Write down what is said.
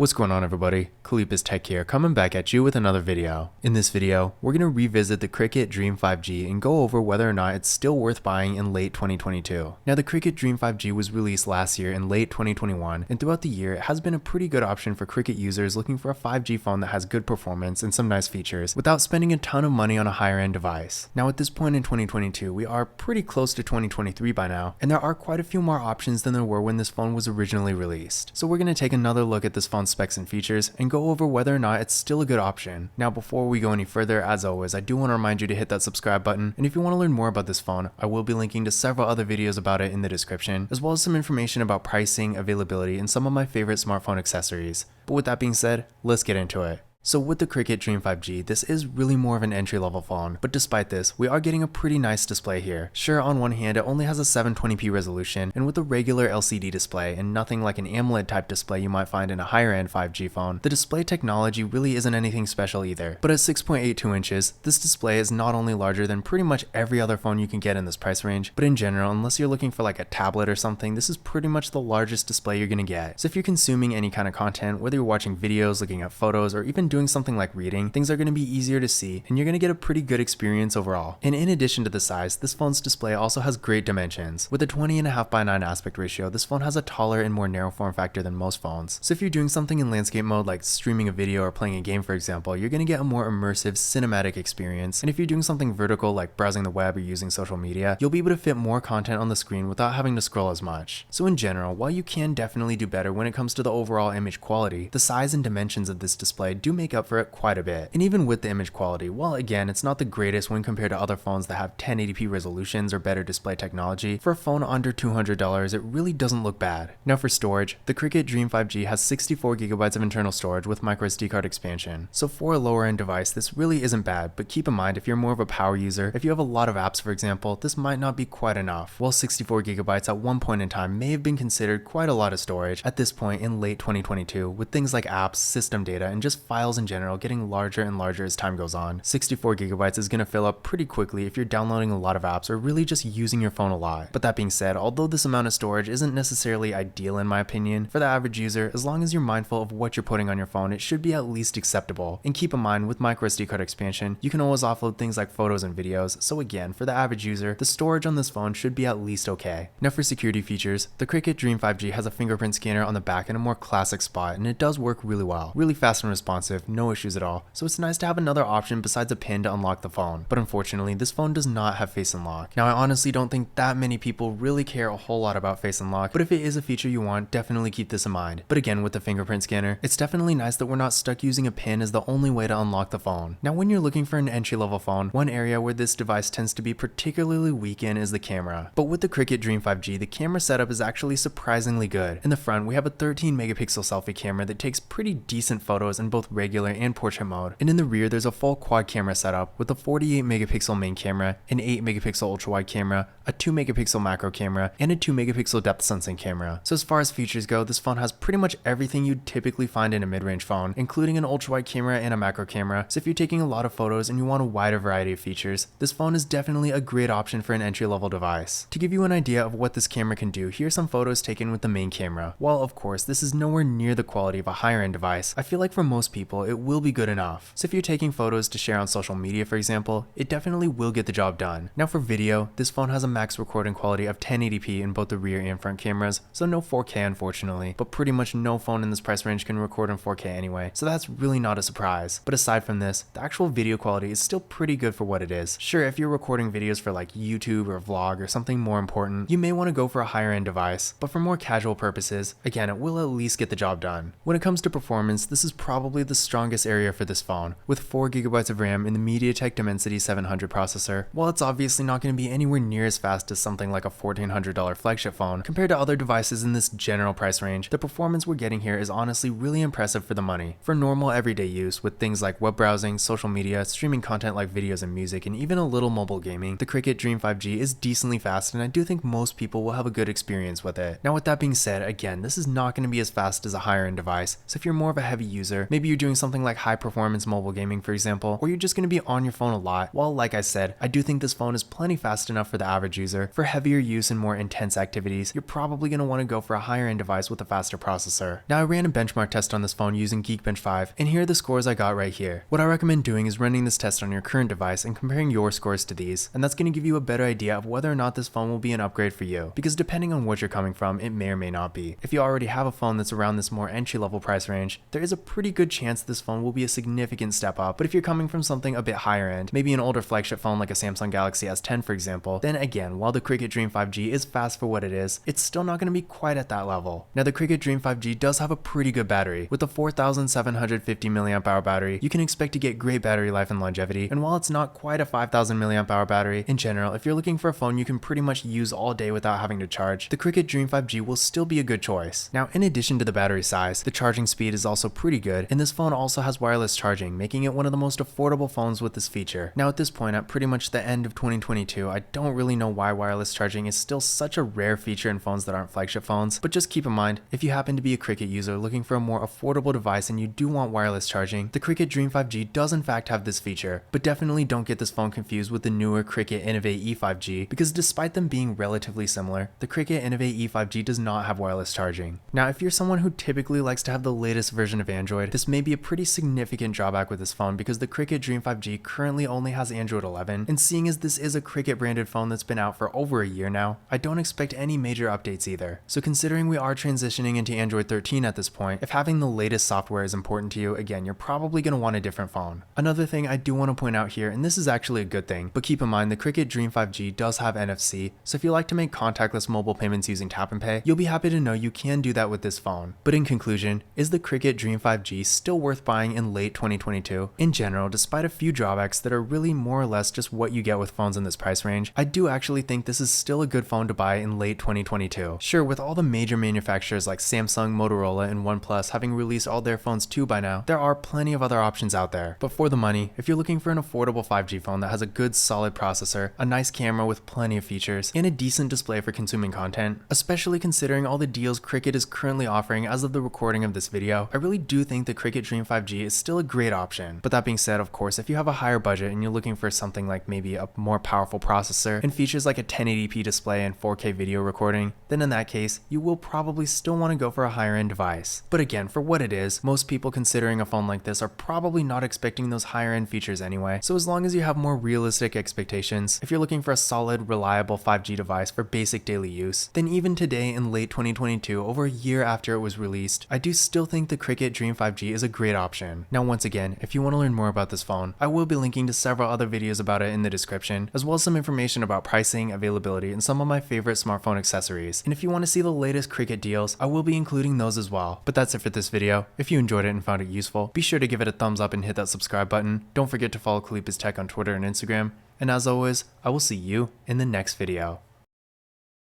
What's going on, everybody? Kalipis Tech here, coming back at you with another video. In this video, we're going to revisit the Cricket Dream 5G and go over whether or not it's still worth buying in late 2022. Now, the Cricket Dream 5G was released last year in late 2021, and throughout the year, it has been a pretty good option for Cricket users looking for a 5G phone that has good performance and some nice features without spending a ton of money on a higher end device. Now, at this point in 2022, we are pretty close to 2023 by now, and there are quite a few more options than there were when this phone was originally released. So we're going to take another look at this phone's specs and features and go over whether or not it's still a good option. Now, before we go any further, as always, I do want to remind you to hit that subscribe button, and if you want to learn more about this phone, I will be linking to several other videos about it in the description, as well as some information about pricing, availability, and some of my favorite smartphone accessories. But with that being said, let's get into it. So with the Cricket Dream 5G, this is really more of an entry-level phone, but despite this, we are getting a pretty nice display here. Sure, on one hand, it only has a 720p resolution, and with a regular LCD display and nothing like an AMOLED type display you might find in a higher-end 5G phone, the display technology really isn't anything special either. But at 6.82 inches, this display is not only larger than pretty much every other phone you can get in this price range, but in general, unless you're looking for like a tablet or something, this is pretty much the largest display you're gonna get. So if you're consuming any kind of content, whether you're watching videos, looking at photos, or even doing something like reading, things are going to be easier to see and you're going to get a pretty good experience overall. And in addition to the size, this phone's display also has great dimensions. With a 20.5:9 aspect ratio, this phone has a taller and more narrow form factor than most phones. So if you're doing something in landscape mode like streaming a video or playing a game, for example, you're going to get a more immersive cinematic experience. And if you're doing something vertical like browsing the web or using social media, you'll be able to fit more content on the screen without having to scroll as much. So in general, while you can definitely do better when it comes to the overall image quality, the size and dimensions of this display do make up for it quite a bit. And even with the image quality, while again it's not the greatest when compared to other phones that have 1080p resolutions or better display technology, for a phone under $200 it really doesn't look bad. Now for storage, the Cricket Dream 5G has 64GB of internal storage with microSD card expansion. So for a lower end device this really isn't bad, but keep in mind if you're more of a power user, if you have a lot of apps for example, this might not be quite enough. While 64GB at one point in time may have been considered quite a lot of storage, at this point in late 2022, with things like apps, system data, and just files in general getting larger and larger as time goes on, 64GB is going to fill up pretty quickly if you're downloading a lot of apps or really just using your phone a lot. But that being said, although this amount of storage isn't necessarily ideal in my opinion, for the average user, as long as you're mindful of what you're putting on your phone, it should be at least acceptable. And keep in mind, with microSD card expansion, you can always offload things like photos and videos, so again, for the average user, the storage on this phone should be at least okay. Now for security features, the Cricket Dream 5G has a fingerprint scanner on the back in a more classic spot, and it does work really well. Really fast and responsive, no issues at all, so it's nice to have another option besides a pin to unlock the phone. But unfortunately, this phone does not have Face Unlock. Now I honestly don't think that many people really care a whole lot about Face Unlock, but if it is a feature you want, definitely keep this in mind. But again, with the fingerprint scanner, it's definitely nice that we're not stuck using a pin as the only way to unlock the phone. Now when you're looking for an entry-level phone, one area where this device tends to be particularly weak in is the camera. But with the Cricket Dream 5G, the camera setup is actually surprisingly good. In the front, we have a 13 megapixel selfie camera that takes pretty decent photos in both regular and portrait mode. And in the rear, there's a full quad camera setup with a 48 megapixel main camera, an 8 megapixel ultra wide camera, a 2 megapixel macro camera, and a 2 megapixel depth sensing camera. So as far as features go, this phone has pretty much everything you'd typically find in a mid-range phone, including an ultra wide camera and a macro camera. So if you're taking a lot of photos and you want a wider variety of features, this phone is definitely a great option for an entry-level device. To give you an idea of what this camera can do, here's some photos taken with the main camera. While of course this is nowhere near the quality of a higher end device, I feel like for most people it will be good enough. So if you're taking photos to share on social media for example, it definitely will get the job done. Now for video, this phone has a max recording quality of 1080p in both the rear and front cameras, so no 4K unfortunately, but pretty much no phone in this price range can record in 4K anyway, so that's really not a surprise. But aside from this, the actual video quality is still pretty good for what it is. Sure, if you're recording videos for like YouTube or vlog or something more important, you may want to go for a higher end device, but for more casual purposes, again, it will at least get the job done. When it comes to performance, this is probably the strongest area for this phone, with 4GB of RAM in the MediaTek Dimensity 700 processor. While it's obviously not going to be anywhere near as fast as something like a $1,400 flagship phone, compared to other devices in this general price range, the performance we're getting here is honestly really impressive for the money. For normal everyday use with things like web browsing, social media, streaming content like videos and music, and even a little mobile gaming, the Cricket Dream 5G is decently fast and I do think most people will have a good experience with it. Now with that being said, again, this is not going to be as fast as a higher end device, so if you're more of a heavy user, maybe you're doing something like high performance mobile gaming, for example, or you're just going to be on your phone a lot, well, like I said, I do think this phone is plenty fast enough for the average user. For heavier use and more intense activities, you're probably going to want to go for a higher end device with a faster processor. Now, I ran a benchmark test on this phone using Geekbench 5, and here are the scores I got right here. What I recommend doing is running this test on your current device and comparing your scores to these, and that's going to give you a better idea of whether or not this phone will be an upgrade for you, because depending on what you're coming from, it may or may not be. If you already have a phone that's around this more entry-level price range, there is a pretty good chance this phone will be a significant step up, but if you're coming from something a bit higher end, maybe an older flagship phone like a Samsung Galaxy S10 for example, then again, while the Cricket Dream 5G is fast for what it is, it's still not going to be quite at that level. Now, the Cricket Dream 5G does have a pretty good battery. With a 4750 mAh battery, you can expect to get great battery life and longevity, and while it's not quite a 5000 mAh battery, in general, if you're looking for a phone you can pretty much use all day without having to charge, the Cricket Dream 5G will still be a good choice. Now, in addition to the battery size, the charging speed is also pretty good, and this phone also has wireless charging, making it one of the most affordable phones with this feature. Now, at this point, at pretty much the end of 2022, I don't really know why wireless charging is still such a rare feature in phones that aren't flagship phones, but just keep in mind, if you happen to be a Cricket user looking for a more affordable device and you do want wireless charging, the Cricket Dream 5G does in fact have this feature, but definitely don't get this phone confused with the newer Cricket Innovate E5G, because despite them being relatively similar, the Cricket Innovate E5G does not have wireless charging. Now, if you're someone who typically likes to have the latest version of Android, this may be a pretty significant drawback with this phone because the Cricket Dream 5G currently only has Android 11, and seeing as this is a Cricket branded phone that's been out for over a year now, I don't expect any major updates either. So considering we are transitioning into Android 13 at this point, if having the latest software is important to you, again, you're probably going to want a different phone. Another thing I do want to point out here, and this is actually a good thing, but keep in mind the Cricket Dream 5G does have NFC, so if you like to make contactless mobile payments using Tap and Pay, you'll be happy to know you can do that with this phone. But in conclusion, is the Cricket Dream 5G still worth buying in late 2022? In general, despite a few drawbacks that are really more or less just what you get with phones in this price range, I do actually think this is still a good phone to buy in late 2022. Sure, with all the major manufacturers like Samsung, Motorola, and OnePlus having released all their phones too by now, there are plenty of other options out there. But for the money, if you're looking for an affordable 5G phone that has a good solid processor, a nice camera with plenty of features, and a decent display for consuming content, especially considering all the deals Cricket is currently offering as of the recording of this video, I really do think the Cricket Dream 5G is still a great option. But that being said, of course, if you have a higher budget and you're looking for something like maybe a more powerful processor and features like a 1080p display and 4K video recording, then in that case, you will probably still want to go for a higher end device. But again, for what it is, most people considering a phone like this are probably not expecting those higher end features anyway. So as long as you have more realistic expectations, if you're looking for a solid, reliable 5G device for basic daily use, then even today in late 2022, over a year after it was released, I do still think the Cricket Dream 5G is a great option. Now once again, if you want to learn more about this phone, I will be linking to several other videos about it in the description, as well as some information about pricing, availability, and some of my favorite smartphone accessories. And if you want to see the latest Cricket deals, I will be including those as well. But that's it for this video. If you enjoyed it and found it useful, be sure to give it a thumbs up and hit that subscribe button. Don't forget to follow Kalipis Tech on Twitter and Instagram. And as always, I will see you in the next video.